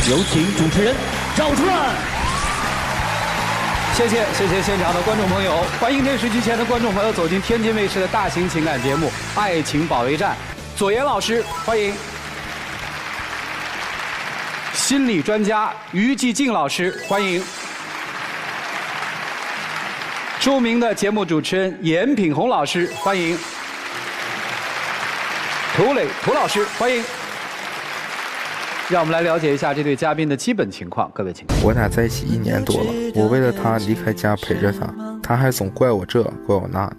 有请主持人赵川。谢谢现场的观众朋友，欢迎电视机前的观众朋友走进天津卫视的大型情感节目《爱情保卫战》。左岩老师，欢迎；心理专家于继静老师，欢迎；著名的节目主持人严品宏老师，欢迎；涂老师，欢迎。让我们来了解一下这对嘉宾的基本情况。各位请看，我俩在一起1年多了，我为了他离开家陪着他，他还总怪我这怪我那的。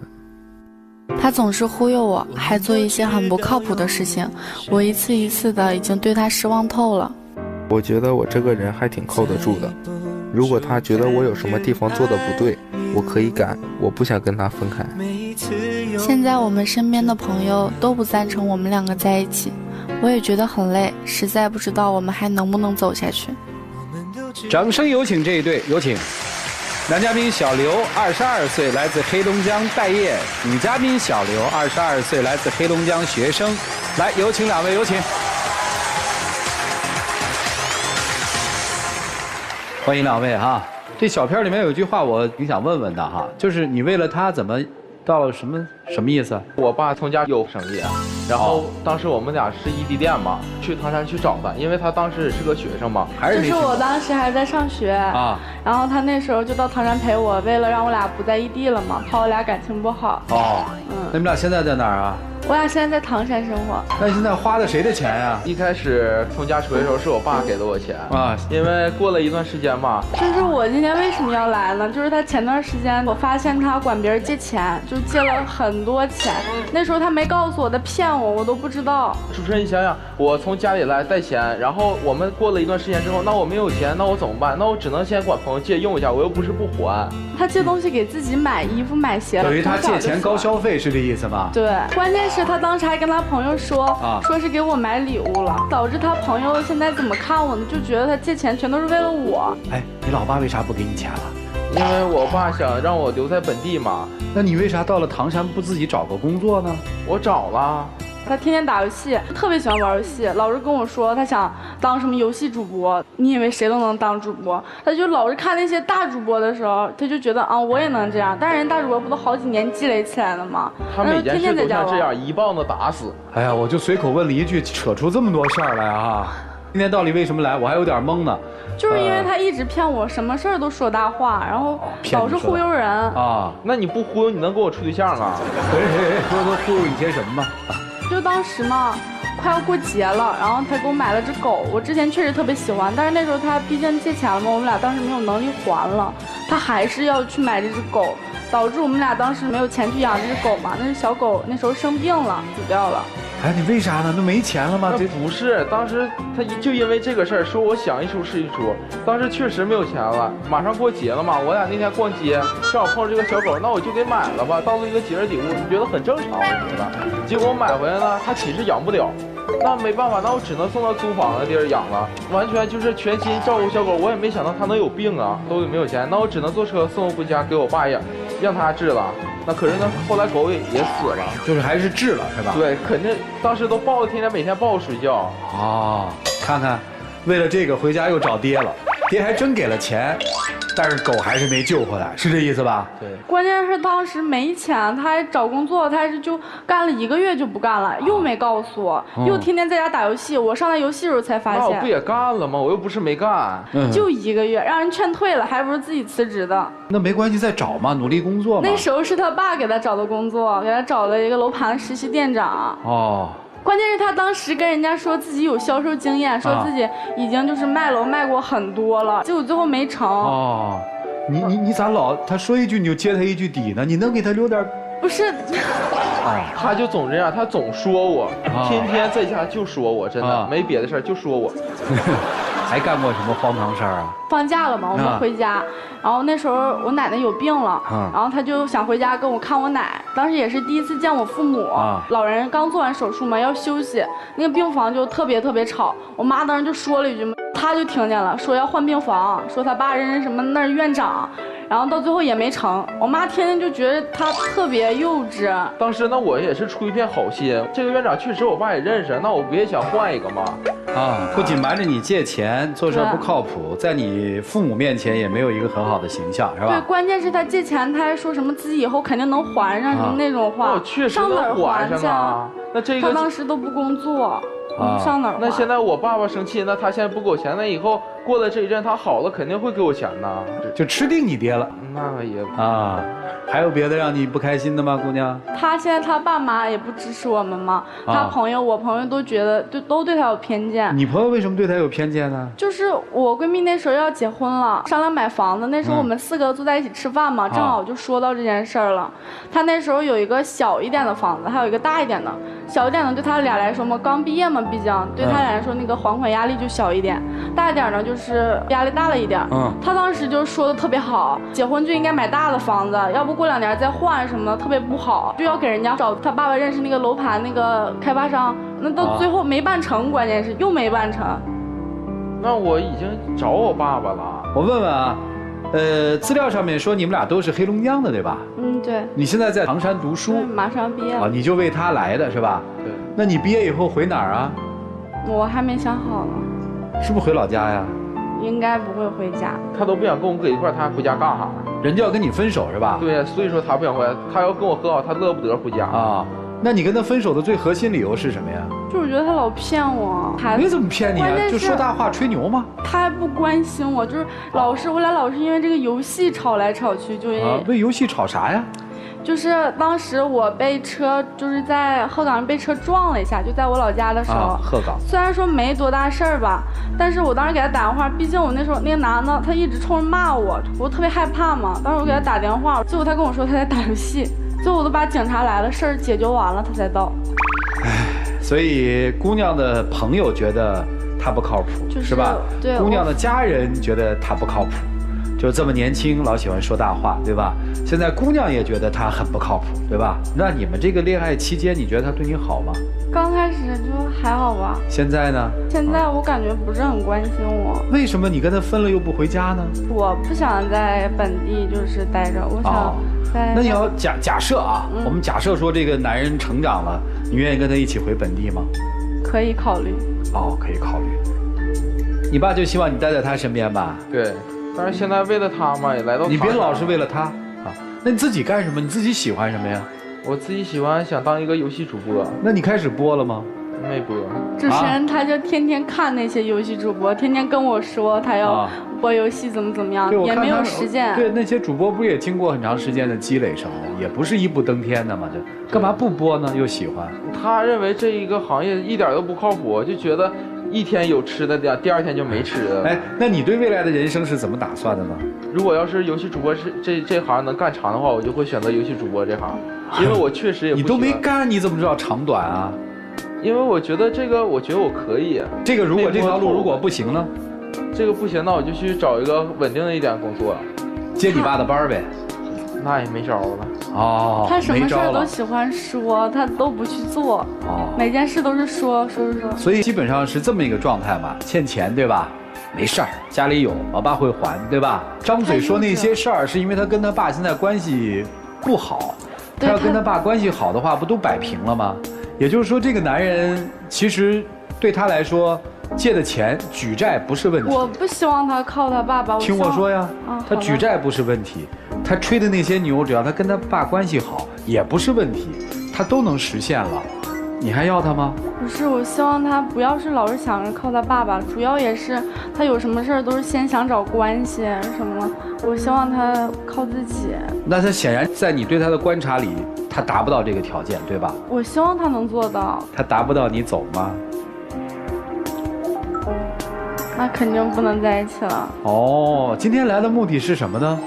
他总是忽悠我，还做一些很不靠谱的事情，我一次一次的已经对他失望透了。我觉得我这个人还挺靠得住的，如果他觉得我有什么地方做的不对，我可以改，我不想跟他分开。现在我们身边的朋友都不赞成我们2个在一起，我也觉得很累，实在不知道我们还能不能走下去。掌声有请这一对，有请。男嘉宾小刘，22岁，来自黑龙江待业；女嘉宾小刘，22岁，来自黑龙江学生。来，有请2位，有请。欢迎2位哈。这小片里面有一句话我挺想问问的哈，就是你为了他怎么到了什么意思？我爸从家有生意，然后当时我们俩是异地恋嘛，去唐山去找他，因为他当时是个学生嘛。就是我当时还在上学啊，然后他那时候就到唐山陪我，为了让我俩不在异地了嘛，怕我俩感情不好。哦，那你们俩现在在哪儿啊？我俩现在在唐山生活。那你现在花的谁的钱呀？一开始从家出去的时候是我爸给的我钱啊，因为过了一段时间嘛。就是我今天为什么要来呢？就是他前段时间我发现他管别人借钱，就借了很多钱。那时候他没告诉我，他骗我，我都不知道。主持人，你想想，我从家里来带钱，然后我们过了一段时间之后，那我没有钱，那我怎么办？那我只能先管朋友借用一下，我又不是不还。他借东西给自己买衣服买鞋，等于他借钱高消费是这意思吗？对，关键是他当时还跟他朋友说，说是给我买礼物了，导致他朋友现在怎么看我呢？就觉得他借钱全都是为了我。哎，你老爸为啥不给你钱了？因为我爸想让我留在本地嘛。那你为啥到了唐山不自己找个工作呢？我找了。他天天打游戏，特别喜欢玩游戏，老是跟我说他想当什么游戏主播。你以为谁都能当主播？他就老是看那些大主播的时候，他就觉得啊，我也能这样。但是人大主播不都好几年积累起来的吗？他每件事都像这样一棒子打死。哎呀，我就随口问了一句，扯出这么多事儿来啊！今天到底为什么来？我还有点懵呢。就是因为他一直骗我，什么事儿都说大话，然后老是忽悠人啊。那你不忽悠，你能跟我处对象啊？说忽悠你些什么吧？就当时嘛，快要过节了，然后他给我买了只狗，我之前确实特别喜欢，但是那时候他毕竟借钱了嘛，我们俩当时没有能力还了，他还是要去买这只狗，导致我们俩当时没有钱去养这只狗嘛，那只小狗那时候生病了，死掉了。哎，你为啥呢？都没钱了吗？这不是，当时他就因为这个事儿说我想一出是一出，当时确实没有钱了，马上过节了嘛，我俩那天逛街正好碰上这个小狗，那我就给买了吧，当做一个节日礼物，你觉得很正常，我觉得。结果我买回来呢，他寝室养不了，那没办法，那我只能送到租房的地儿养了，完全就是全心照顾小狗，我也没想到它能有病啊，都没有钱，那我只能坐车送回家给我爸养，让他治了。那可是呢，后来狗也死了，就是还是治了是吧？对，肯定当时都抱着，天天每天抱着睡觉。哦，看看，为了这个回家又找爹了，爹还真给了钱，但是狗还是没救回来，是这意思吧？对。关键是当时没钱，他还找工作，他还是就干了1个月就不干了，又没告诉我，又天天在家打游戏。我上来游戏的时候才发现。那我不也干了吗？我又不是没干。就1个月，让人劝退了，还不是自己辞职的。那没关系，再找嘛，努力工作嘛。那时候是他爸给他找的工作，给他找了一个楼盘实习店长。哦。关键是他当时跟人家说自己有销售经验，说自己已经就是卖楼卖过很多了，结果最后没成。哦。你咋老他说一句你就接他一句底呢？你能给他留点？不是，他就总这样，他总说我，天天在家就说我，真的没别的事儿，就说我。还干过什么荒唐事儿啊？放假了嘛，我们回家，然后那时候我奶奶有病了，然后他就想回家跟我看我奶。当时也是第一次见我父母，老人刚做完手术嘛，要休息，那个病房就特别吵。我妈当时就说了一句。他就听见了，说要换病房，说他爸认识什么那儿院长，然后到最后也没成。我妈天天就觉得他特别幼稚。当时那我也是出一片好心，这个院长确实我爸也认识，那我不也想换一个吗？啊，不仅瞒着你借钱，做事不靠谱，在你父母面前也没有一个很好的形象，是吧？对，关键是他借钱，他还说什么自己以后肯定能还上什么那种话，我确实上哪儿能还还去上啊？那这个他当时都不工作。上哪儿？那现在我爸爸生气，那他现在不给我钱，那以后过了这一阵他好了，肯定会给我钱呐。就吃定你爹了。那也啊，还有别的让你不开心的吗，姑娘？他现在他爸妈也不支持我们嘛，他朋友、我朋友都觉得都对他有偏见。你朋友为什么对他有偏见呢？就是我闺蜜那时候要结婚了，商量买房子，那时候我们4个坐在一起吃饭嘛，正好就说到这件事儿了。他那时候有一个小一点的房子，还有一个大一点的。小一点的对他俩来说嘛，刚毕业嘛，毕竟对他俩来说那个还款压力就小一点。大一点呢，就是压力大了一点。他当时就说的特别好，结婚就应该买大的房子，要不过2年再换什么的，特别不好，就要给人家找他爸爸认识那个楼盘那个开发商，那到最后没办成，关键是又没办成。那我已经找我爸爸了。我问问啊，资料上面说你们俩都是黑龙江的，对吧？对。你现在在唐山读书，马上毕业了。你就为他来的是吧？对。那你毕业以后回哪儿啊？我还没想好呢。是不是回老家呀？应该不会回家。他都不想跟我搁一块儿，他还回家干啥？人家要跟你分手是吧？对呀，所以说他不想回来，他要跟我和好，他乐不得回家啊。那你跟他分手的最核心理由是什么呀？就我觉得他老骗我，没怎么骗你啊，就说大话吹牛吗？他还不关心我，就是我俩老是因为这个游戏吵来吵去，就为游戏吵啥呀？就是当时我被车，就是在鹤岗被车撞了一下，就在我老家的时候。鹤岗。虽然说没多大事儿吧，但是我当时给他打电话，毕竟我那时候那个男的他一直冲着骂我，我特别害怕嘛。当时我给他打电话，最后他跟我说他在打游戏，最后我都把警察来了，事儿解决完了他才到。所以姑娘的朋友觉得他不靠谱，是吧？对。姑娘的家人觉得他不靠谱。就这么年轻，老喜欢说大话，对吧？现在姑娘也觉得他很不靠谱，对吧？那你们这个恋爱期间，你觉得他对你好吗？刚开始就还好吧。现在呢？现在我感觉不是很关心我。为什么你跟他分了又不回家呢？我不想在本地就是待着，我想在。那你要假设啊，我们假设说这个男人成长了，你愿意跟他一起回本地吗？可以考虑。可以考虑。你爸就希望你待在他身边吧？对。但是现在为了他嘛，也来到你别老是为了他啊！那你自己干什么？你自己喜欢什么呀？我自己喜欢想当一个游戏主播。那你开始播了吗？没播。主持人他就天天看那些游戏主播，天天跟我说他要播游戏怎么样，也没有时间。对，那些主播不也经过很长时间的积累什么的，也不是一步登天的嘛，就干嘛不播呢？又喜欢。他认为这一个行业一点都不靠谱，就觉得。一天有吃的，第2天就没吃的。那你对未来的人生是怎么打算的呢？如果要是游戏主播这行能干长的话，我就会选择游戏主播这行，因为我确实也不你都没干，你怎么知道长短啊？因为我觉得我可以。这个这条路如果不行呢？这个不行，那我就去找一个稳定的一点工作，接你爸的班呗。那也没招了。他什么事都喜欢说，他都不去做。每件事都是说。所以基本上是这么一个状态嘛，欠钱对吧？没事儿，家里有，老爸会还，对吧？张嘴说那些事儿，是因为他跟他爸现在关系不好。他要跟他爸关系好的话，不都摆平了吗？也就是说，这个男人其实对他来说，借的钱举债不是问题。我不希望他靠他爸爸。听我说呀，他举债不是问题，他吹的那些牛，只要他跟他爸关系好，也不是问题，他都能实现了。你还要他吗？不是，我希望他不要是老是想着靠他爸爸，主要也是他有什么事儿都是先想找关系什么。我希望他靠自己。那他显然在你对他的观察里，他达不到这个条件，对吧？我希望他能做到。他达不到，你走吗？那肯定不能在一起了。今天来的目的是什么呢？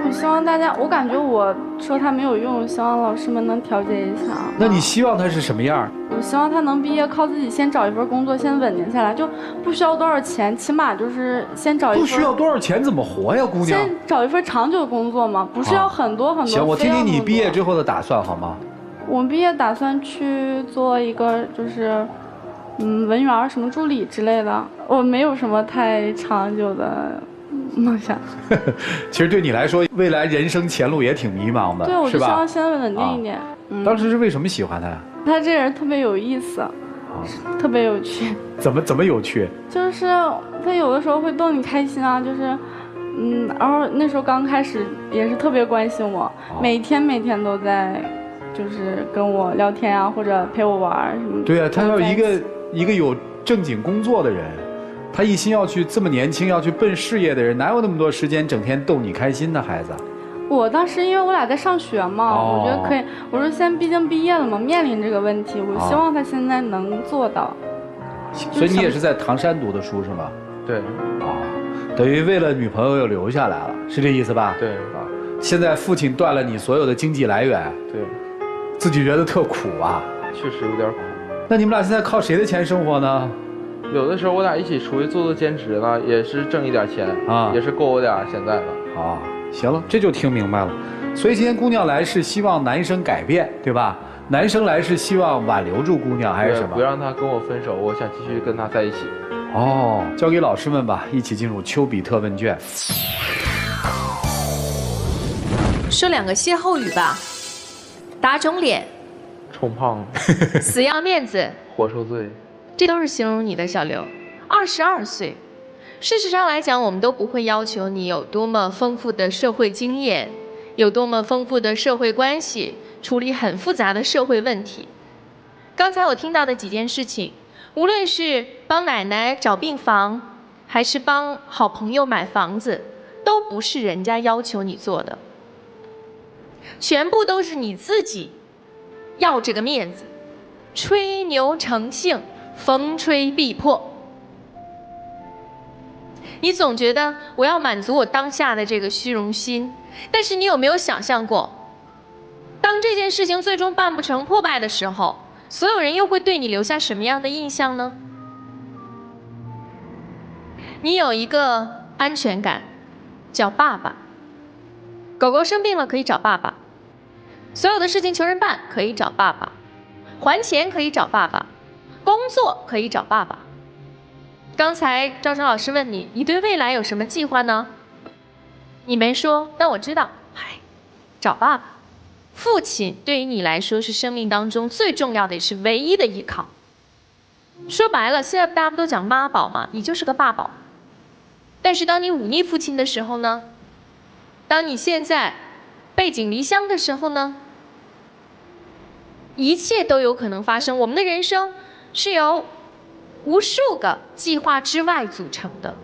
我希望大家，我感觉我说他没有用，希望老师们能调节一下。那你希望他是什么样？我希望他能毕业，靠自己先找一份工作，先稳定下来，就不需要多少钱，起码就是先找一份。不需要多少钱怎么活呀，姑娘？先找一份长久的工作嘛，不是要很多。行，我听听你毕业之后的打算好吗？我毕业打算去做一个就是文员什么助理之类的。我没有什么太长久的梦想。其实对你来说，未来人生前路也挺迷茫的，对，我就希望是吧？先稳定一点。当时是为什么喜欢他呀？他这人特别有意思，特别有趣。怎么有趣？就是他有的时候会逗你开心啊，就是然后那时候刚开始也是特别关心我，每天都在，就是跟我聊天啊，或者陪我玩什么的。对啊，他要一个有正经工作的人，他一心要去这么年轻要去奔事业的人，哪有那么多时间整天逗你开心呢？孩子，我当时因为我俩在上学嘛，我觉得可以。我说毕竟毕业了嘛，面临这个问题，我希望他现在能做到。所以你也是在唐山读的书是吗？对。等于为了女朋友又留下来了，是这意思吧？对。现在父亲断了你所有的经济来源，对，自己觉得特苦啊。确实有点苦。那你们俩现在靠谁的钱生活呢？有的时候我俩一起出去做兼职呢，也是挣一点钱啊，也是够我俩现在的。好，行了，这就听明白了。所以今天姑娘来是希望男生改变，对吧？男生来是希望挽留住姑娘，还是什么？不让她跟我分手，我想继续跟她在一起。哦，交给老师们吧，一起进入丘比特问卷。说2个歇后语吧：打肿脸、冲胖了、死要面子、活受罪。这都是形容你的小刘。22岁，事实上来讲，我们都不会要求你有多么丰富的社会经验，有多么丰富的社会关系，处理很复杂的社会问题。刚才我听到的几件事情，无论是帮奶奶找病房，还是帮好朋友买房子，都不是人家要求你做的，全部都是你自己要这个面子，吹牛成性，风吹必破。你总觉得我要满足我当下的这个虚荣心，但是你有没有想象过，当这件事情最终办不成破败的时候，所有人又会对你留下什么样的印象呢？你有一个安全感，叫爸爸。狗狗生病了可以找爸爸，所有的事情求人办可以找爸爸，还钱可以找爸爸，工作可以找爸爸。刚才赵晨老师问你，你对未来有什么计划呢？你没说，但我知道，找爸爸。父亲对于你来说是生命当中最重要的，也是唯一的依靠。说白了，现在大家不都讲妈宝嘛，你就是个爸宝。但是当你忤逆父亲的时候呢？当你现在背井离乡的时候呢？一切都有可能发生。我们的人生是由无数个计划之外组成的，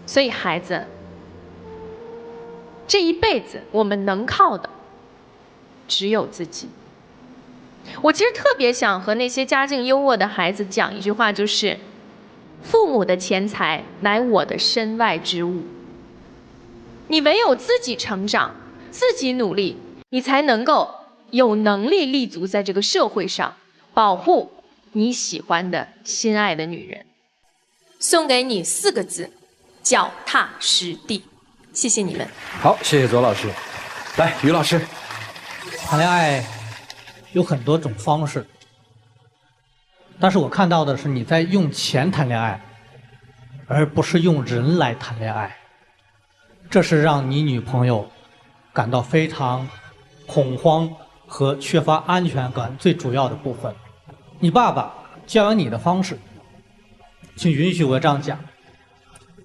所以孩子，这一辈子我们能靠的只有自己。我其实特别想和那些家境优渥的孩子讲一句话，就是父母的钱财乃我的身外之物。你唯有自己成长，自己努力，你才能够有能力立足在这个社会上，保护你喜欢的心爱的女人。送给你4个字：脚踏实地。谢谢你们。好，谢谢左老师。来，于老师。谈恋爱有很多种方式，但是我看到的是你在用钱谈恋爱，而不是用人来谈恋爱。这是让你女朋友感到非常恐慌和缺乏安全感最主要的部分。你爸爸教养你的方式，请允许我这样讲，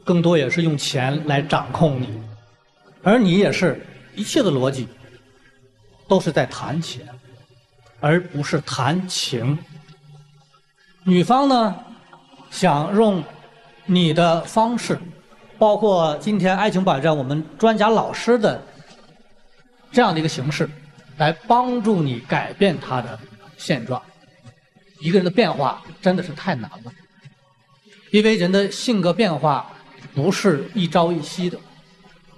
更多也是用钱来掌控你，而你也是一切的逻辑都是在谈钱，而不是谈情。女方呢，想用你的方式，包括今天爱情保障我们专家老师的这样的一个形式，来帮助你改变他的现状。一个人的变化真的是太难了，因为人的性格变化不是一朝一夕的，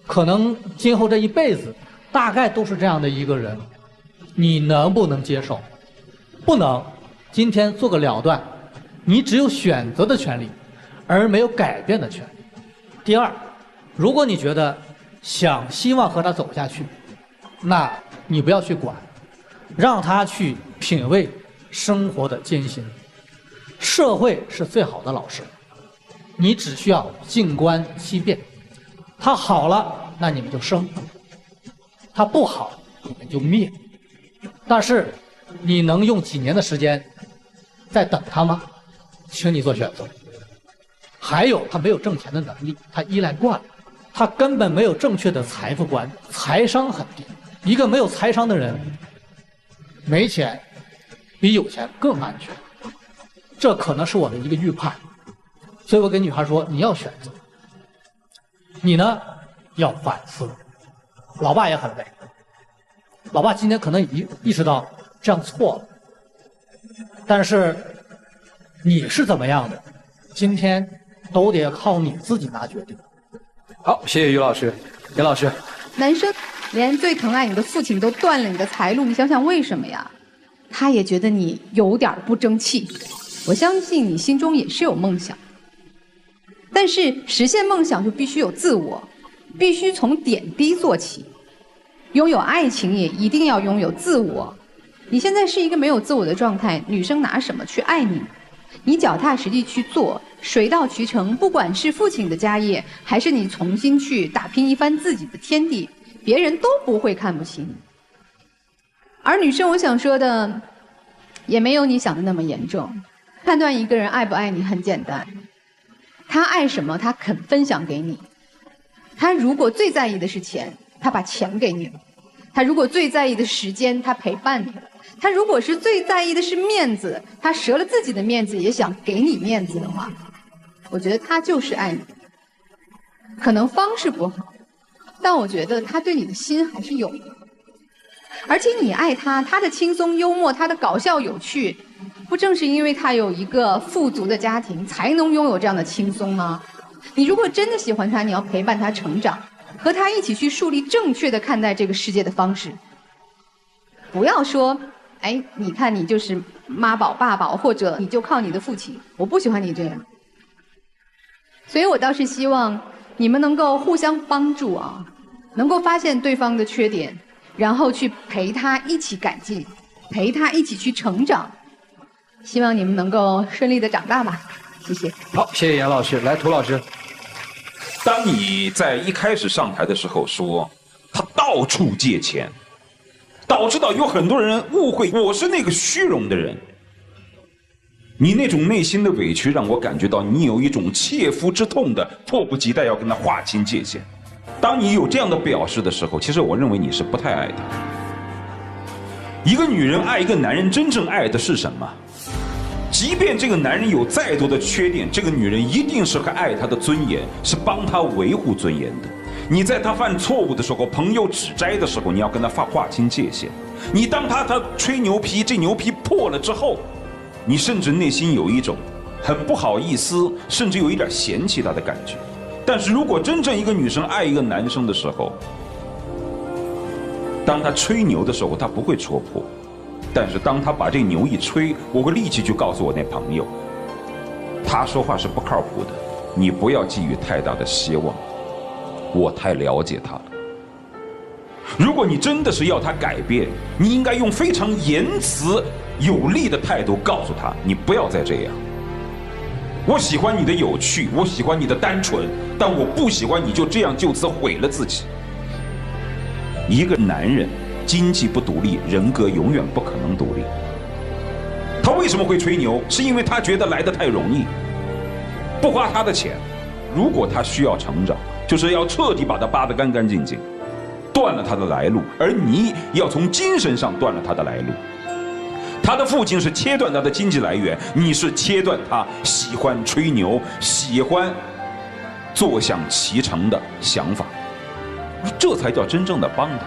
可能今后这一辈子大概都是这样的一个人，你能不能接受？不能，今天做个了断，你只有选择的权利，而没有改变的权利。第二，如果你觉得希望和他走下去，那你不要去管，让他去品味生活的艰辛。社会是最好的老师，你只需要静观其变，它好了，那你们就生；它不好，你们就灭。但是，你能用几年的时间在等它吗？请你做选择。还有，他没有挣钱的能力，他依赖惯了，他根本没有正确的财富观，财商很低。一个没有财商的人，没钱比有钱更安全。这可能是我的一个预判，所以我跟女孩说，你要选择，你呢要反思。老爸也很累，老爸今天可能已意识到这样错了，但是你是怎么样的，今天都得靠你自己拿决定。好，谢谢于老师。严老师，男生连最疼爱你的父亲都断了你的财路，你想想为什么呀？他也觉得你有点不争气。我相信你心中也是有梦想，但是实现梦想就必须有自我，必须从点滴做起。拥有爱情也一定要拥有自我。你现在是一个没有自我的状态，女生拿什么去爱你？你脚踏实地去做，水到渠成。不管是父亲的家业，还是你重新去打拼一番自己的天地，别人都不会看不起你。而女生，我想说的，也没有你想的那么严重。判断一个人爱不爱你很简单，他爱什么，他肯分享给你。他如果最在意的是钱，他把钱给你了；他如果最在意的是时间，他陪伴你了；他如果是最在意的是面子，他折了自己的面子也想给你面子的话，我觉得他就是爱你。可能方式不好，但我觉得他对你的心还是有的。而且你爱他，他的轻松幽默，他的搞笑有趣，不正是因为他有一个富足的家庭，才能拥有这样的轻松吗？你如果真的喜欢他，你要陪伴他成长，和他一起去树立正确的看待这个世界的方式。不要说，哎，你看你就是妈宝爸宝，或者你就靠你的父亲。我不喜欢你这样。所以我倒是希望你们能够互相帮助啊，能够发现对方的缺点，然后去陪他一起改进，陪他一起去成长。希望你们能够顺利的长大吧，谢谢。好，谢谢严老师。来，涂老师。当你在一开始上台的时候说他到处借钱，导致到有很多人误会我是那个虚荣的人，你那种内心的委屈让我感觉到你有一种切肤之痛的迫不及待要跟他划清界限。当你有这样的表示的时候，其实我认为你是不太爱他。一个女人爱一个男人，真正爱的是什么？即便这个男人有再多的缺点，这个女人一定是爱他的尊严，是帮他维护尊严的。你在他犯错误的时候，朋友指摘的时候，你要跟他划清界限。你当他吹牛皮，这牛皮破了之后，你甚至内心有一种很不好意思，甚至有一点嫌弃他的感觉。但是如果真正一个女生爱一个男生的时候，当他吹牛的时候，他不会戳破。但是当他把这牛一吹，我会立即去告诉我那朋友，他说话是不靠谱的，你不要寄予太大的希望，我太了解他了。如果你真的是要他改变，你应该用非常言辞有力的态度告诉他，你不要再这样。我喜欢你的有趣，我喜欢你的单纯，但我不喜欢你就这样就此毁了自己。一个男人经济不独立，人格永远不可能独立。他为什么会吹牛？是因为他觉得来得太容易，不花他的钱。如果他需要成长，就是要彻底把他扒得干干净净，断了他的来路，而你要从精神上断了他的来路。他的父亲是切断他的经济来源，你是切断他喜欢吹牛、喜欢坐享其成的想法，这才叫真正的帮他。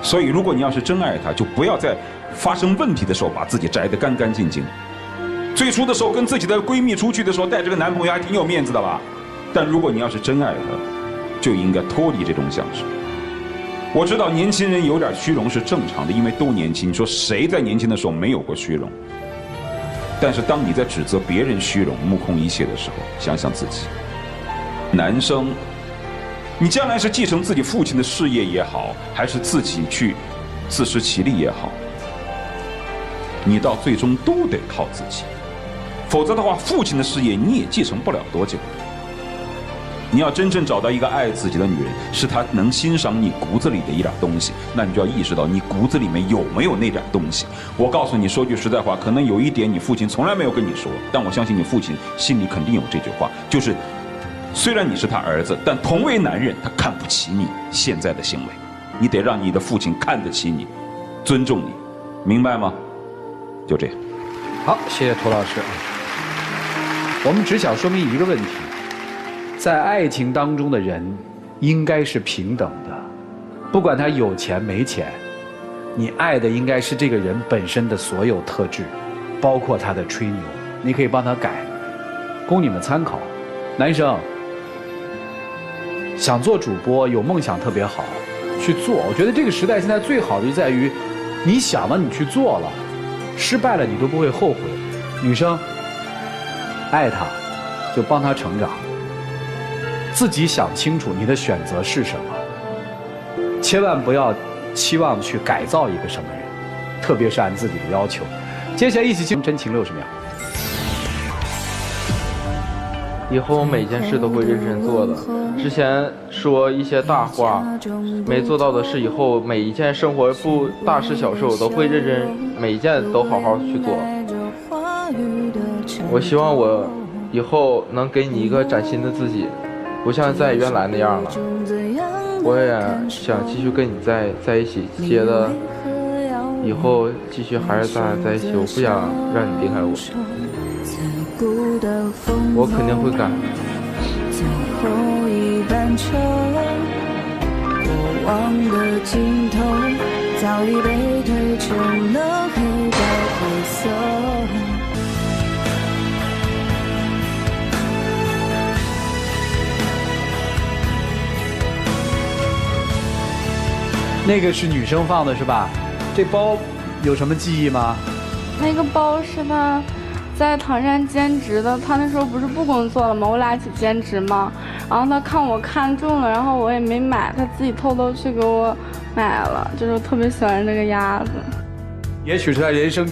所以如果你要是真爱他，就不要在发生问题的时候把自己摘得干干净净。最初的时候跟自己的闺蜜出去的时候带着个男朋友还挺有面子的吧，但如果你要是真爱他，就应该脱离这种想事。我知道年轻人有点虚荣是正常的，因为都年轻，说谁在年轻的时候没有过虚荣？但是当你在指责别人虚荣、目空一切的时候，想想自己。男生，你将来是继承自己父亲的事业也好，还是自己去自食其力也好，你到最终都得靠自己。否则的话，父亲的事业你也继承不了多久。你要真正找到一个爱自己的女人，是她能欣赏你骨子里的一点东西，那你就要意识到你骨子里面有没有那点东西。我告诉你，说句实在话，可能有一点你父亲从来没有跟你说，但我相信你父亲心里肯定有这句话，就是虽然你是他儿子，但同为男人，他看不起你现在的行为。你得让你的父亲看得起你，尊重你，明白吗？就这样。好，谢谢涂老师。我们只想说明一个问题。在爱情当中的人，应该是平等的，不管他有钱没钱，你爱的应该是这个人本身的所有特质，包括他的吹牛，你可以帮他改，供你们参考。男生想做主播，有梦想特别好，去做。我觉得这个时代现在最好的就在于，你想了，你去做了，失败了你都不会后悔。女生爱他，就帮他成长。自己想清楚你的选择是什么，千万不要期望去改造一个什么人，特别是按自己的要求。接下来一起进入真情60秒。以后每件事都会认真做的。之前说一些大话，没做到的事，以后每一件生活不大事小事我都会认真，每一件都好好去做。我希望我以后能给你一个崭新的自己。不像在原来那样了，我也想继续跟你在一起，接着以后继续还是咱俩在一起，我不想让你离开我，我肯定会改。最后一班车，过往的尽头早已被推成了黑白灰色。那个是女生放的是吧？这包有什么记忆吗？那个包是他在唐山兼职的，他那时候不是不工作了吗？我俩一起兼职嘛。然后他看我看中了，然后我也没买，他自己偷偷去给我买了，就是我特别喜欢那个鸭子。也许是他人生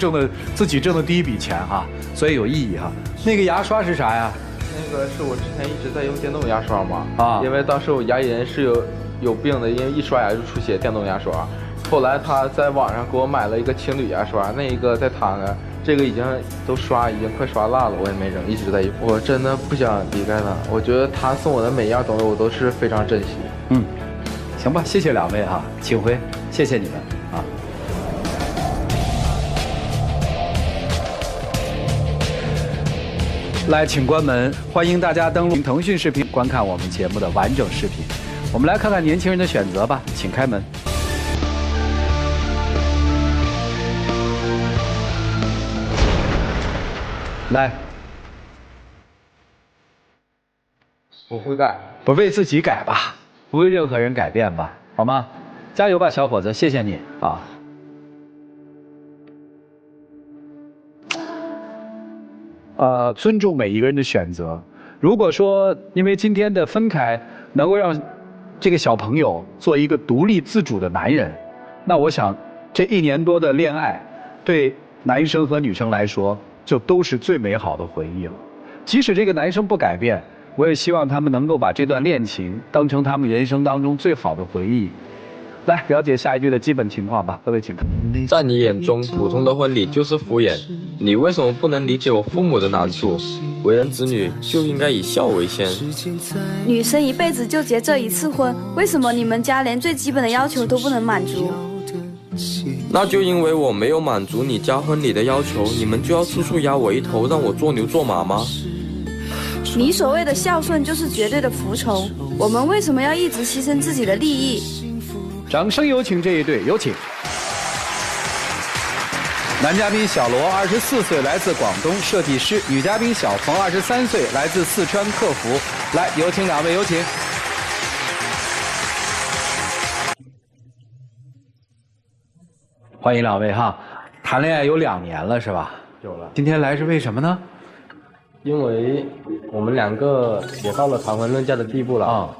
自己挣的第一笔钱哈，所以有意义哈。那个牙刷是啥呀？那个是我之前一直在用电动牙刷嘛，因为当时我牙龈是有病的，因为一刷牙就出血，电动牙刷。后来他在网上给我买了一个情侣牙刷，那一个在躺着，这个已经快刷烂了，我也没扔，一直在用。我真的不想离开他，我觉得他送我的每一样东西我都是非常珍惜。行吧，谢谢两位哈，请回，谢谢你们啊。来，请关门，欢迎大家登录腾讯视频观看我们节目的完整视频。我们来看看年轻人的选择吧，请开门。来，我会改，不为自己改吧，不为任何人改变吧，好吗？加油吧，小伙子，谢谢你啊。尊重每一个人的选择。如果说因为今天的分开能够让这个小朋友做一个独立自主的男人，那我想这1年多的恋爱对男生和女生来说就都是最美好的回忆了。即使这个男生不改变，我也希望他们能够把这段恋情当成他们人生当中最好的回忆。来了解下一句的基本情况吧，各位请看。在你眼中，普通的婚礼就是敷衍，你为什么不能理解我父母的难处？为人子女就应该以孝为先。女生一辈子就结这一次婚，为什么你们家连最基本的要求都不能满足？那就因为我没有满足你家婚礼的要求，你们就要处处压我一头，让我做牛做马吗？你所谓的孝顺就是绝对的服从，我们为什么要一直牺牲自己的利益？掌声有请这一对，有请。男嘉宾小罗24岁，来自广东，设计师；女嘉宾小冯23岁，来自四川客服。来，有请两位，有请。欢迎两位哈，谈恋爱有2年了是吧？有了。今天来是为什么呢？因为我们2个也到了谈婚论嫁的地步了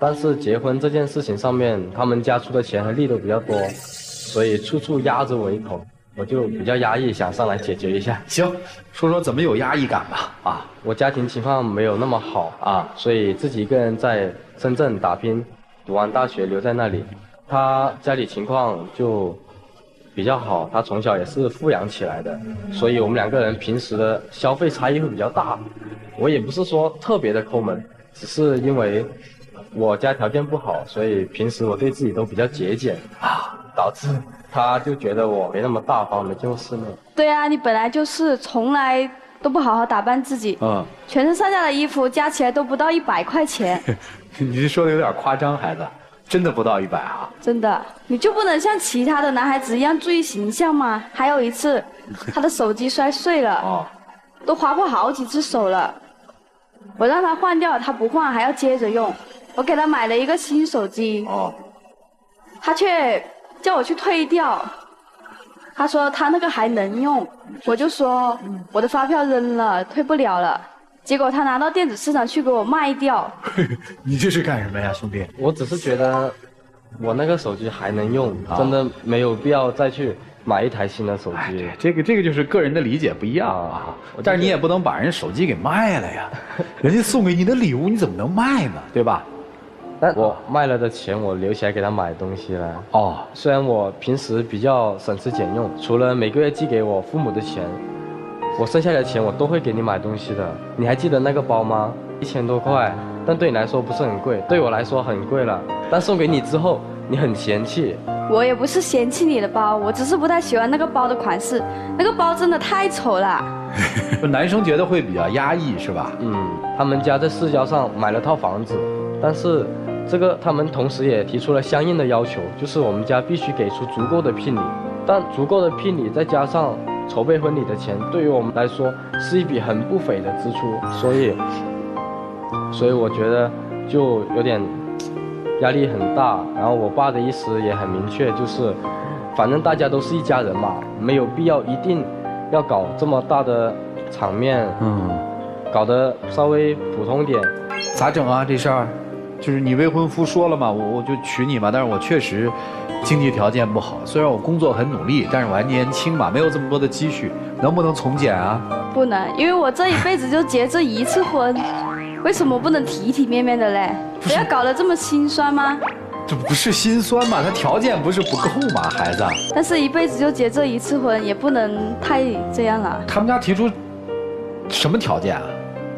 但是结婚这件事情上面，他们家出的钱和力度比较多，所以处处压着我一头。我就比较压抑，想上来解决一下。行，说说怎么有压抑感吧。啊，我家庭情况没有那么好啊，所以自己一个人在深圳打拼，读完大学留在那里。他家里情况就比较好，他从小也是富养起来的，所以我们两个人平时的消费差异会比较大。我也不是说特别的抠门，只是因为我家条件不好，所以平时我对自己都比较节俭啊，导致他就觉得我没那么大方，没见过世面。对啊，你本来就是从来都不好好打扮自己，全身上下的衣服加起来都不到100块钱。你这说的有点夸张，孩子，真的不到100啊？真的，你就不能像其他的男孩子一样注意形象吗？还有一次，他的手机摔碎了，都划破好几次手了。我让他换掉，他不换，还要接着用。我给他买了一个新手机，他却叫我去退掉。他说他那个还能用，我就说我的发票扔了，退不了了。结果他拿到电子市场去给我卖掉。你这是干什么呀，兄弟？我只是觉得我那个手机还能用，真的没有必要再去买一台新的手机。这个就是个人的理解不一样啊。但是你也不能把人手机给卖了呀，人家送给你的礼物你怎么能卖呢？对吧？但我卖了的钱我留起来给他买东西了。虽然我平时比较省吃俭用，除了每个月寄给我父母的钱，我剩下的钱我都会给你买东西的。你还记得那个包吗？1000多块，但对你来说不是很贵，对我来说很贵了。但送给你之后，你很嫌弃。我也不是嫌弃你的包，我只是不太喜欢那个包的款式，那个包真的太丑了。男生觉得会比较压抑是吧？他们家在市郊上买了套房子，但是这个他们同时也提出了相应的要求，就是我们家必须给出足够的聘礼，但足够的聘礼再加上筹备婚礼的钱，对于我们来说是一笔很不菲的支出，所以我觉得就有点压力很大。然后我爸的意思也很明确，就是反正大家都是一家人嘛，没有必要一定要搞这么大的场面，搞得稍微普通点。咋整啊？这事儿就是你未婚夫说了嘛，我就娶你嘛，但是我确实经济条件不好，虽然我工作很努力，但是我还年轻嘛，没有这么多的积蓄，能不能从简啊？不能，因为我这一辈子就结这一次婚，为什么不能体体面面的嘞？不要搞得这么心酸吗？这不是心酸嘛，他条件不是不够嘛，孩子。但是一辈子就结这一次婚，也不能太这样了。他们家提出什么条件啊？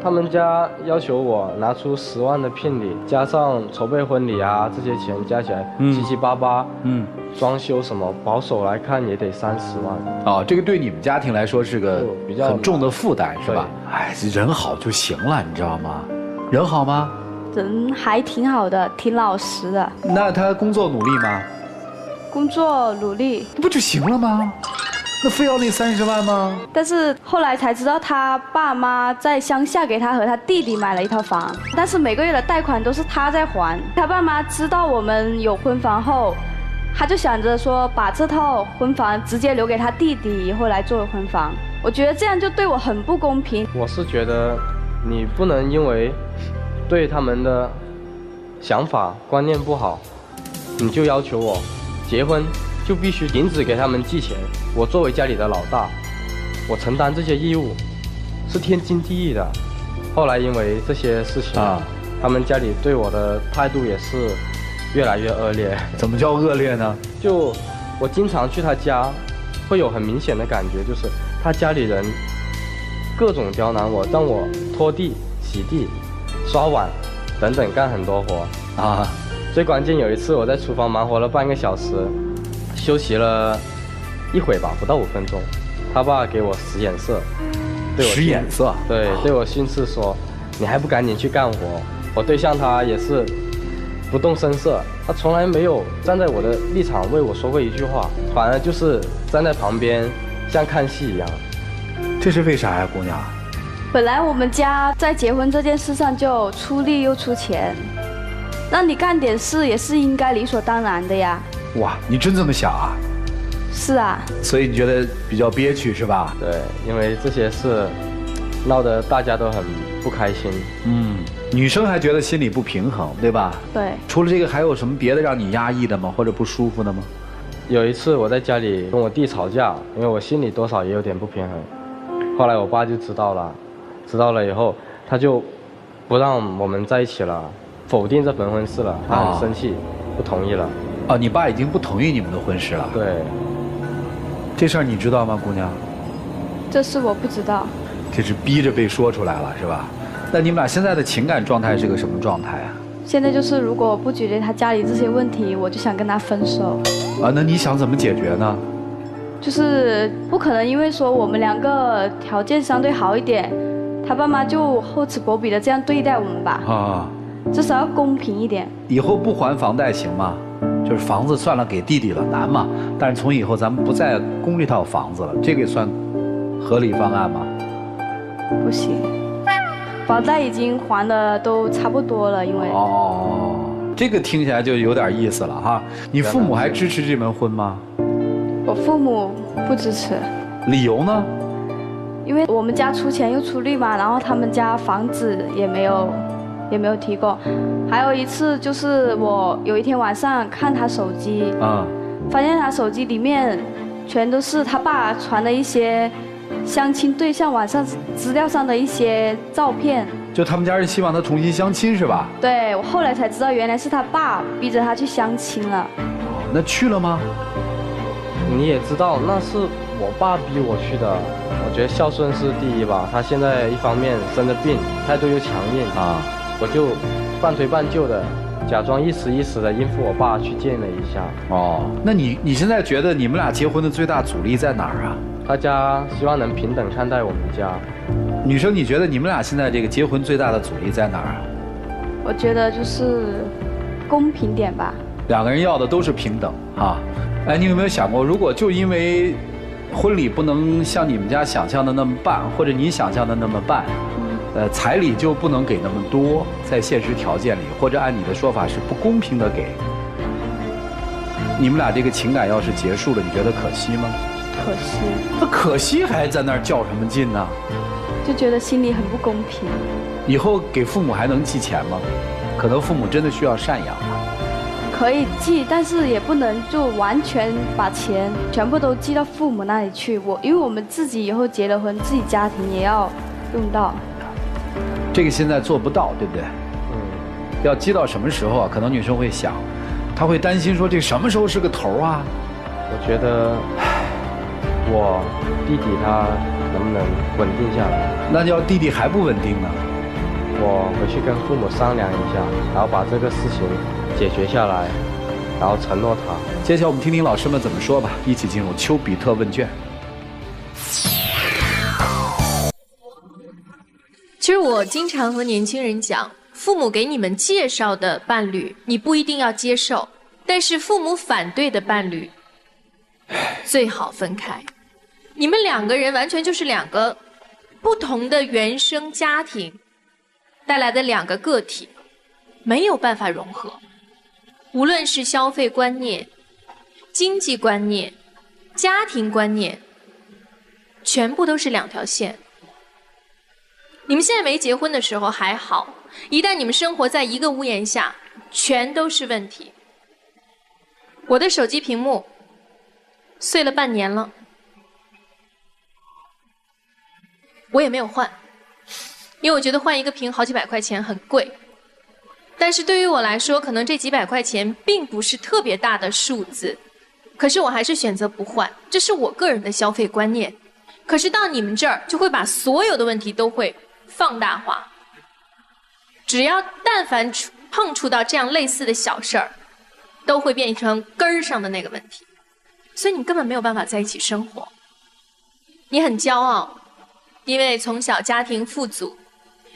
他们家要求我拿出10万的聘礼，加上筹备婚礼啊这些钱加起来七七八八，装修什么保守来看也得30万。这个对你们家庭来说是个比较很重的负担，是吧？哎，人好就行了，你知道吗？人好吗？人还挺好的，挺老实的。那他工作努力吗？工作努力，不就行了吗？那非要那30万吗？但是后来才知道，他爸妈在乡下给他和他弟弟买了一套房，但是每个月的贷款都是他在还。他爸妈知道我们有婚房后，他就想着说把这套婚房直接留给他弟弟以后来作为婚房。我觉得这样就对我很不公平。我是觉得你不能因为对他们的想法观念不好，你就要求我结婚就必须停止给他们寄钱。我作为家里的老大，我承担这些义务是天经地义的。后来因为这些事情他们家里对我的态度也是越来越恶劣。怎么叫恶劣呢？就我经常去他家，会有很明显的感觉，就是他家里人各种刁难我，让我拖地、洗地、刷碗等等干很多活最关键有一次我在厨房忙活了半个小时，休息了一会吧，不到5分钟，他爸给我使眼色，对我使眼色，对我训斥说你还不赶紧去干活。我对象他也是不动声色，他从来没有站在我的立场为我说过一句话，反而就是站在旁边像看戏一样。这是为啥呀，姑娘？本来我们家在结婚这件事上就出力又出钱，让你干点事也是应该理所当然的呀。哇，你真这么想啊？是啊。所以你觉得比较憋屈是吧？对，因为这些事闹得大家都很不开心。女生还觉得心里不平衡，对吧？对。除了这个，还有什么别的让你压抑的吗？或者不舒服的吗？有一次我在家里跟我弟吵架，因为我心里多少也有点不平衡。后来我爸就知道了，知道了以后，他就不让我们在一起了，否定这门婚事了。他很生气，不同意了。哦，你爸已经不同意你们的婚事了？对。这事儿你知道吗，姑娘？这事我不知道。这是逼着被说出来了，是吧？那你们俩现在的情感状态是个什么状态啊？现在就是如果我不解决他家里这些问题，我就想跟他分手。啊，那你想怎么解决呢？就是不可能因为说我们两个条件相对好一点，他爸妈就厚此薄彼的这样对待我们吧。啊，至少要公平一点。以后不还房贷行吗？就是房子算了给弟弟了，难嘛。但是从以后咱们不再供这套房子了，这个算合理方案吗？不行，房贷已经还的都差不多了，因为这个听起来就有点意思了哈。你父母还支持这门婚吗？我父母不支持。理由呢？因为我们家出钱又出力嘛，然后他们家房子也没有提供。还有一次就是我有一天晚上看他手机，发现他手机里面全都是他爸传的一些相亲对象网上资料上的一些照片。就他们家人希望他重新相亲是吧？对，我后来才知道原来是他爸逼着他去相亲了。那去了吗？你也知道那是我爸逼我去的。我觉得孝顺是第一吧。他现在一方面生着病，态度又强硬啊，我就半推半就的假装一时一时的应付我爸去见了一下。那你现在觉得你们俩结婚的最大阻力在哪儿啊？他家希望能平等看待我们家。女生，你觉得你们俩现在这个结婚最大的阻力在哪儿啊？我觉得就是公平点吧。两个人要的都是平等啊。哎，你有没有想过，如果就因为婚礼不能像你们家想象的那么办，或者你想象的那么办，彩礼就不能给那么多，在现实条件里，或者按你的说法是不公平的给，你们俩这个情感要是结束了，你觉得可惜吗？可惜。那可惜还在那儿较什么劲呢？就觉得心里很不公平。以后给父母还能寄钱吗？可能父母真的需要赡养吧。可以寄，但是也不能就完全把钱全部都寄到父母那里去。因为我们自己以后结了婚，自己家庭也要用到。这个现在做不到，对不对？要积到什么时候啊？可能女生会想，她会担心说这什么时候是个头啊？我觉得我弟弟他能不能稳定下来？那要弟弟还不稳定呢？我回去跟父母商量一下，然后把这个事情解决下来，然后承诺他。接下来我们听听老师们怎么说吧，一起进入丘比特问卷。其实我经常和年轻人讲，父母给你们介绍的伴侣，你不一定要接受，但是父母反对的伴侣，最好分开。你们两个人完全就是两个不同的原生家庭带来的两个个体，没有办法融合。无论是消费观念、经济观念、家庭观念，全部都是两条线。你们现在没结婚的时候还好，一旦你们生活在一个屋檐下，全都是问题。我的手机屏幕碎了半年了，我也没有换，因为我觉得换一个屏好几百块钱很贵。但是对于我来说，可能这几百块钱并不是特别大的数字，可是我还是选择不换，这是我个人的消费观念。可是到你们这儿，就会把所有的问题都会放大化，只要但凡碰触到这样类似的小事儿，都会变成根儿上的那个问题，所以你根本没有办法在一起生活。你很骄傲，因为从小家庭富足，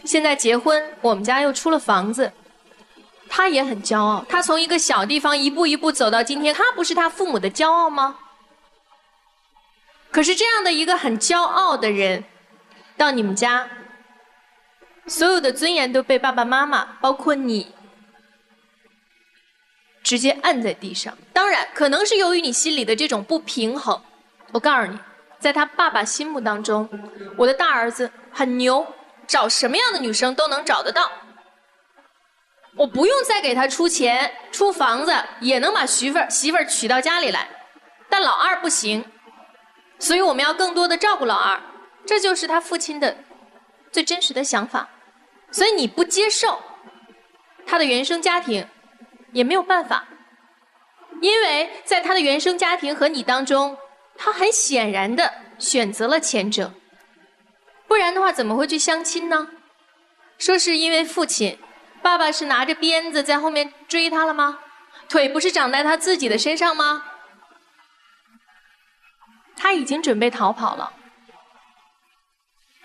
现在结婚，我们家又出了房子。他也很骄傲，他从一个小地方一步一步走到今天，他不是他父母的骄傲吗？可是这样的一个很骄傲的人，到你们家，所有的尊严都被爸爸妈妈，包括你，直接按在地上。当然，可能是由于你心里的这种不平衡。我告诉你，在他爸爸心目当中，我的大儿子很牛，找什么样的女生都能找得到。我不用再给他出钱出房子，也能把媳妇儿娶到家里来。但老二不行，所以我们要更多的照顾老二，这就是他父亲的最真实的想法。所以你不接受他的原生家庭，也没有办法，因为在他的原生家庭和你当中，他很显然的选择了前者，不然的话怎么会去相亲呢？说是因为父亲，爸爸是拿着鞭子在后面追他了吗？腿不是长在他自己的身上吗？他已经准备逃跑了，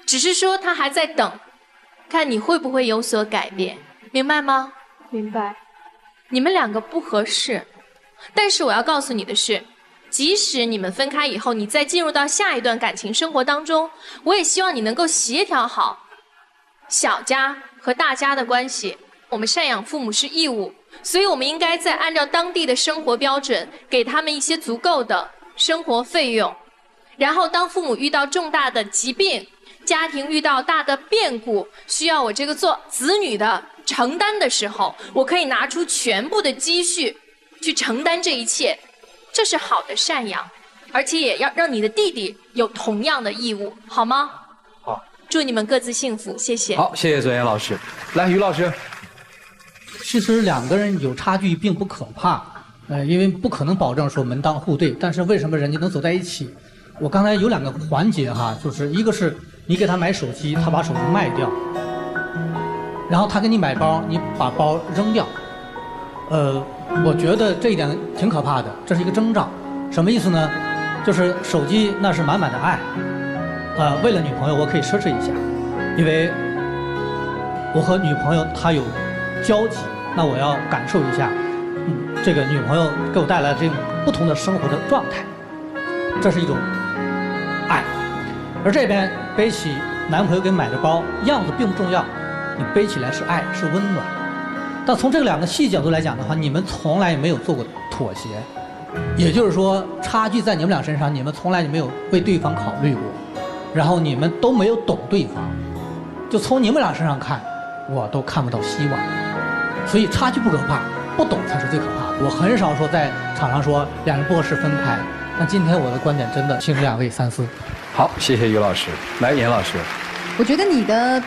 只是说他还在等，看你会不会有所改变，明白吗？明白。你们两个不合适，但是我要告诉你的是，即使你们分开以后，你再进入到下一段感情生活当中，我也希望你能够协调好小家和大家的关系。我们赡养父母是义务，所以我们应该在按照当地的生活标准，给他们一些足够的生活费用。然后当父母遇到重大的疾病，家庭遇到大的变故，需要我这个做子女的承担的时候，我可以拿出全部的积蓄去承担这一切，这是好的赡养，而且也要让你的弟弟有同样的义务，好吗？好，祝你们各自幸福，谢谢。好，谢谢左岩老师。来，于老师。其实两个人有差距并不可怕，因为不可能保证说门当户对，但是为什么人家能走在一起？我刚才有2个环节哈，就是一个是你给他买手机，他把手机卖掉，然后他给你买包，你把包扔掉。我觉得这一点挺可怕的，这是一个征兆。什么意思呢？就是手机那是满满的爱，为了女朋友我可以奢侈一下，因为我和女朋友她有交集，那我要感受一下，这个女朋友给我带来这种不同的生活的状态，这是一种爱。而这边背起男朋友给买的包，样子并不重要，你背起来是爱，是温暖。但从这2个细角度来讲的话，你们从来也没有做过妥协，也就是说差距在你们俩身上，你们从来也没有为对方考虑过，然后你们都没有懂对方，就从你们俩身上看，我都看不到希望。所以差距不可怕，不懂才是最可怕的。我很少说在场上说2人不合适分开，但今天我的观点真的请2位三思。好，谢谢于老师。来，严老师。我觉得你的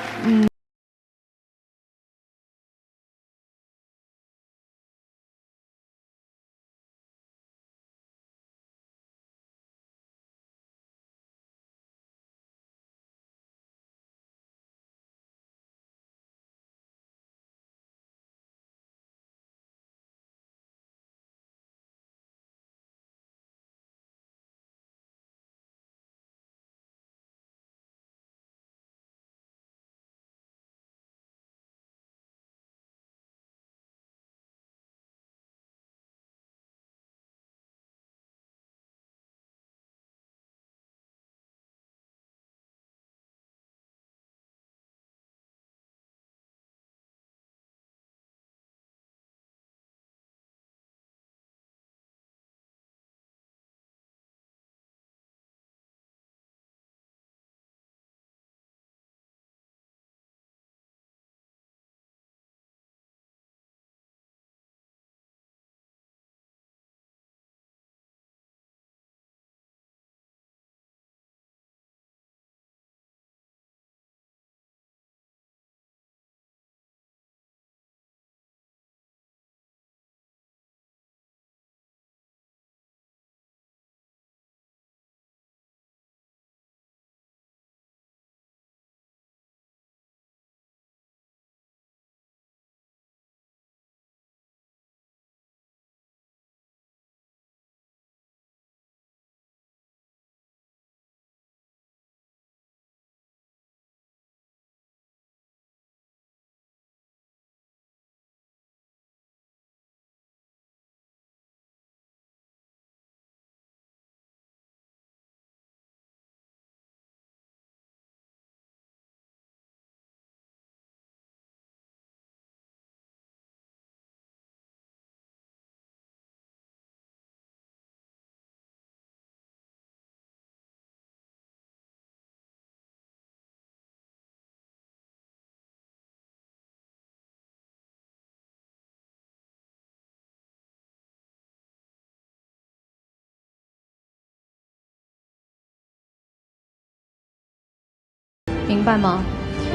明白吗？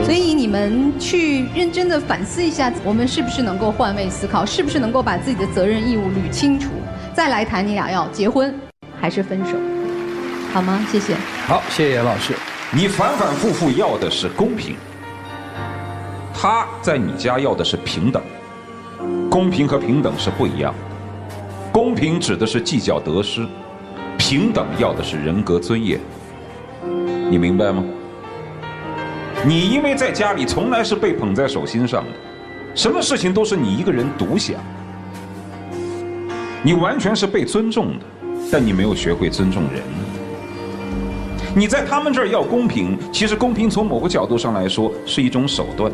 所以你们去认真的反思一下，我们是不是能够换位思考，是不是能够把自己的责任义务捋清楚，再来谈你俩要结婚还是分手，好吗？谢谢。好，谢谢严老师。你反反复复要的是公平，他在你家要的是平等。公平和平等是不一样的，公平指的是计较得失，平等要的是人格尊严。你明白吗？你因为在家里从来是被捧在手心上的，什么事情都是你一个人独享，你完全是被尊重的，但你没有学会尊重人。你在他们这儿要公平，其实公平从某个角度上来说是一种手段。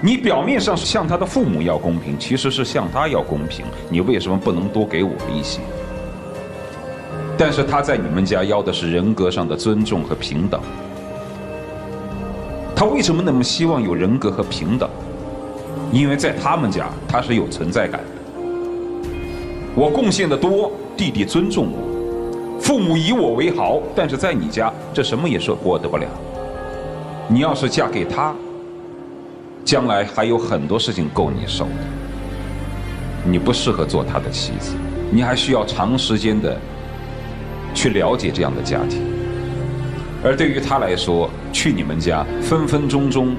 你表面上是向他的父母要公平，其实是向他要公平。你为什么不能多给我一些？但是他在你们家要的是人格上的尊重和平等。他为什么那么希望有人格和平等？因为在他们家他是有存在感的。我贡献的多，弟弟尊重我，父母以我为豪，但是在你家这什么也是获得不了。你要是嫁给他，将来还有很多事情够你受的。你不适合做他的妻子，你还需要长时间的去了解这样的家庭。而对于他来说，去你们家分分钟钟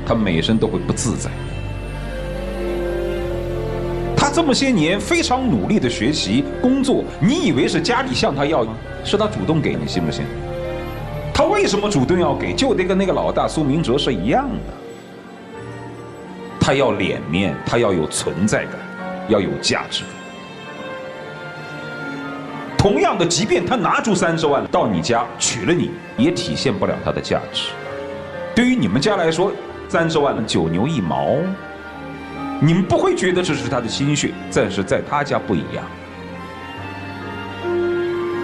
他每身都会不自在。他这么些年非常努力的学习工作，你以为是家里向他要，是他主动给，你信不信？他为什么主动要给？就得跟那个老大苏明哲是一样的。他要脸面，他要有存在感，要有价值。同样的，即便他拿出30万到你家娶了你，也体现不了他的价值。对于你们家来说，30万9牛1毛，你们不会觉得这是他的心血，但是在他家不一样。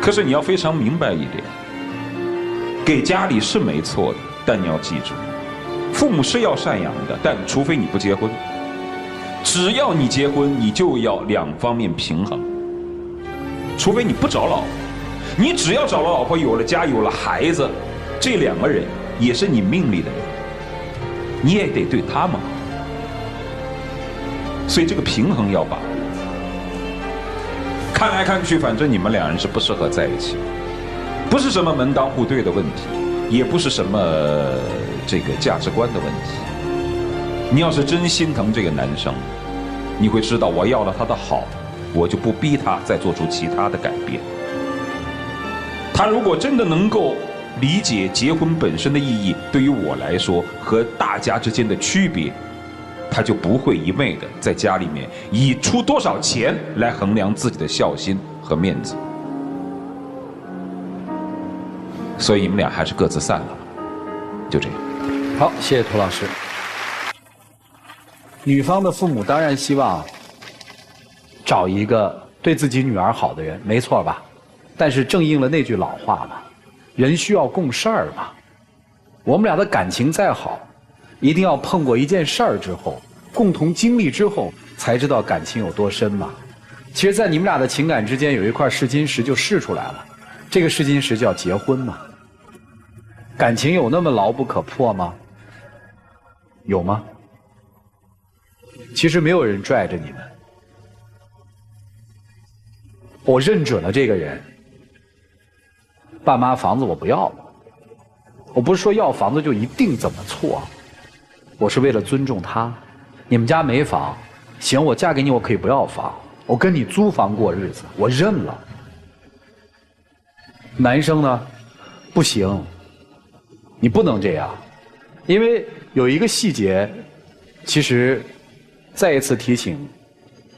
可是你要非常明白一点，给家里是没错的，但你要记住，父母是要赡养的，但除非你不结婚。只要你结婚，你就要2方面平衡。除非你不找老婆，你只要找了老婆，有了家，有了孩子，这2个人也是你命里的人，你也得对他们好。所以这个平衡要把握。看来看去，反正你们2人是不适合在一起，不是什么门当户对的问题，也不是什么这个价值观的问题。你要是真心疼这个男生，你会知道我要了他的好，我就不逼他再做出其他的改变。他如果真的能够理解结婚本身的意义，对于我来说和大家之间的区别，他就不会一味的在家里面以出多少钱来衡量自己的孝心和面子。所以你们俩还是各自散了吧，就这样。好，谢谢涂老师。女方的父母当然希望找一个对自己女儿好的人，没错吧？但是正应了那句老话嘛，人需要共事儿嘛。我们俩的感情再好，一定要碰过一件事儿之后，共同经历之后，才知道感情有多深嘛。其实，在你们俩的情感之间有一块试金石就试出来了，这个试金石叫结婚嘛。感情有那么牢不可破吗？有吗？其实没有人拽着你们。我认准了这个人，爸妈房子我不要了。我不是说要房子就一定怎么错，我是为了尊重他。你们家没房，行，我嫁给你，我可以不要房，我跟你租房过日子，我认了。男生呢，不行，你不能这样，因为有一个细节，其实再一次提醒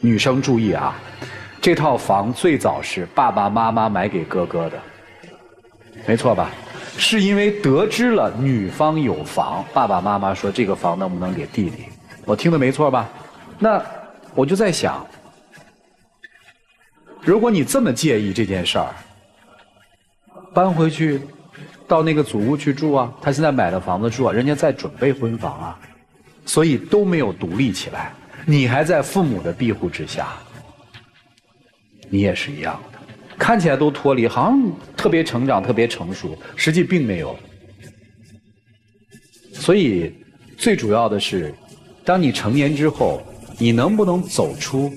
女生注意啊，这套房最早是爸爸妈妈买给哥哥的，没错吧？是因为得知了女方有房，爸爸妈妈说这个房能不能给弟弟？我听的没错吧？那我就在想，如果你这么介意这件事儿，搬回去到那个祖屋去住啊，他现在买了房子住啊，人家在准备婚房啊，所以都没有独立起来，你还在父母的庇护之下，你也是一样的，看起来都脱离，好像特别成长特别成熟，实际并没有。所以最主要的是，当你成年之后，你能不能走出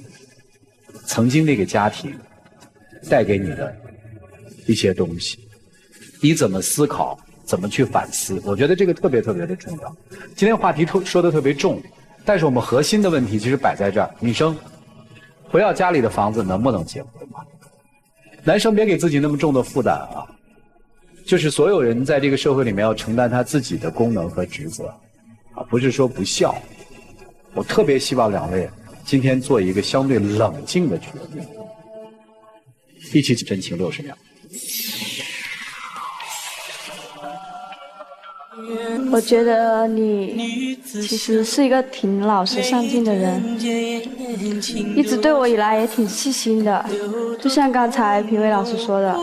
曾经那个家庭带给你的一些东西？你怎么思考？怎么去反思？我觉得这个特别特别的重要。今天话题说的特别重，但是我们核心的问题其实摆在这儿：女生回到家里的房子能不能结婚嘛？男生别给自己那么重的负担啊！就是所有人在这个社会里面要承担他自己的功能和职责，啊，不是说不孝。我特别希望两位今天做一个相对冷静的决定，一起真情60秒。我觉得你其实是一个挺老实上进的人，一直对我以来也挺细心的。就像刚才评委老师说的，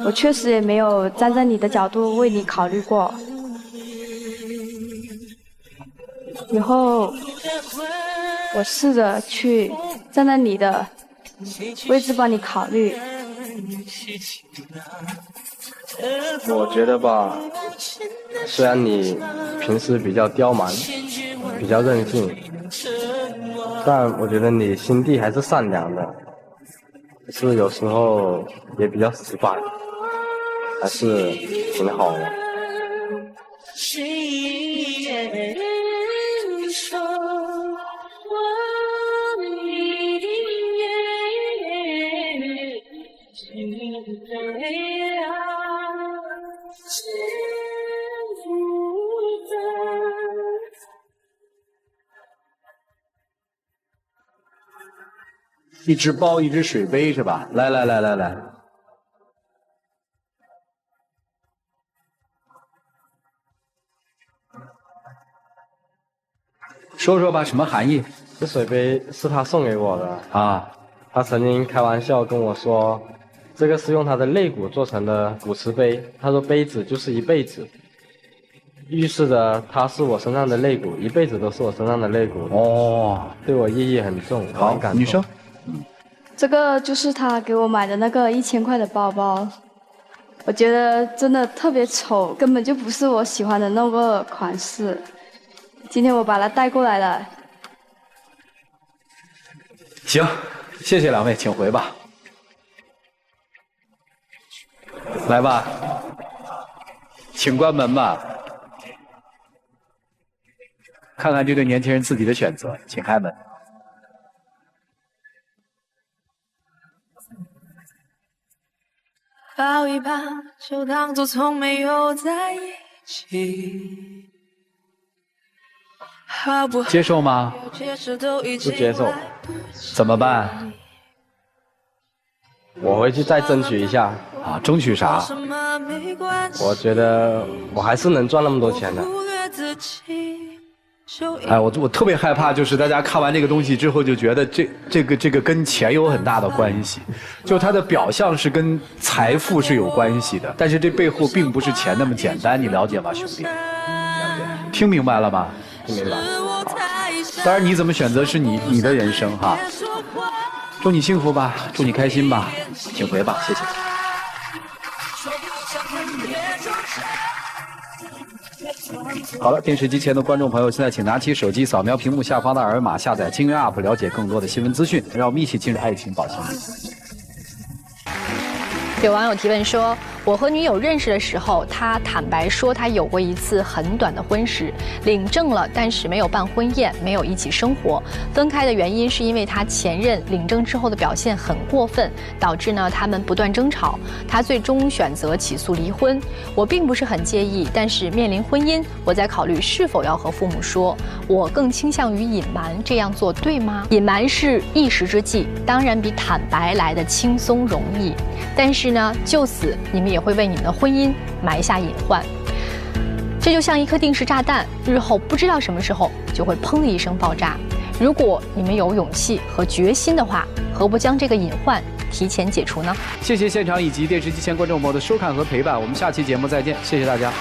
我确实也没有站在你的角度为你考虑过。以后我试着去站在你的位置帮你考虑。我觉得吧，虽然你平时比较刁蛮，比较任性，但我觉得你心地还是善良的，可是有时候也比较死板，还是挺好的。一只包，一只水杯是吧？来，说说吧，什么含义？这水杯是他送给我的啊。他曾经开玩笑跟我说，这个是用他的肋骨做成的骨瓷杯。他说杯子就是一辈子，预示着他是我身上的肋骨，一辈子都是我身上的肋骨。哦，对我意义很重。好，女生。这个就是他给我买的那个1000块的包包，我觉得真的特别丑，根本就不是我喜欢的那个款式。今天我把它带过来了。行，谢谢两位，请回吧。来吧，请关门吧。看看这对年轻人自己的选择，请开门。抱一抱，就当作从没有在一起。接受吗？不接受。怎么办？我回去再争取一下。啊，争取啥？我觉得我还是能赚那么多钱的。哎，我特别害怕，就是大家看完这个东西之后就觉得这个跟钱有很大的关系，就它的表象是跟财富是有关系的，但是这背后并不是钱那么简单，你了解吗，兄弟？听明白了吗？听明白。当然，你怎么选择是你的人生哈。祝你幸福吧，祝你开心吧，请回吧，谢谢。好了，电视机前的观众朋友，现在请拿起手机，扫描屏幕下方的二维码，下载金源 App， 了解更多的新闻资讯。让我们一起进入爱情保鲜力。有网友提问说，我和女友认识的时候，她坦白说她有过一次很短的婚史，领证了，但是没有办婚宴，没有一起生活。分开的原因是因为她前任领证之后的表现很过分，导致呢他们不断争吵。她最终选择起诉离婚。我并不是很介意，但是面临婚姻，我在考虑是否要和父母说。我更倾向于隐瞒，这样做对吗？隐瞒是一时之计，当然比坦白来的轻松容易。但是呢，就此你们也会为你们的婚姻埋下隐患。这就像一颗定时炸弹，日后不知道什么时候就会砰的一声爆炸。如果你们有勇气和决心的话，何不将这个隐患提前解除呢？谢谢现场以及电视机前观众朋友的收看和陪伴，我们下期节目再见，谢谢大家。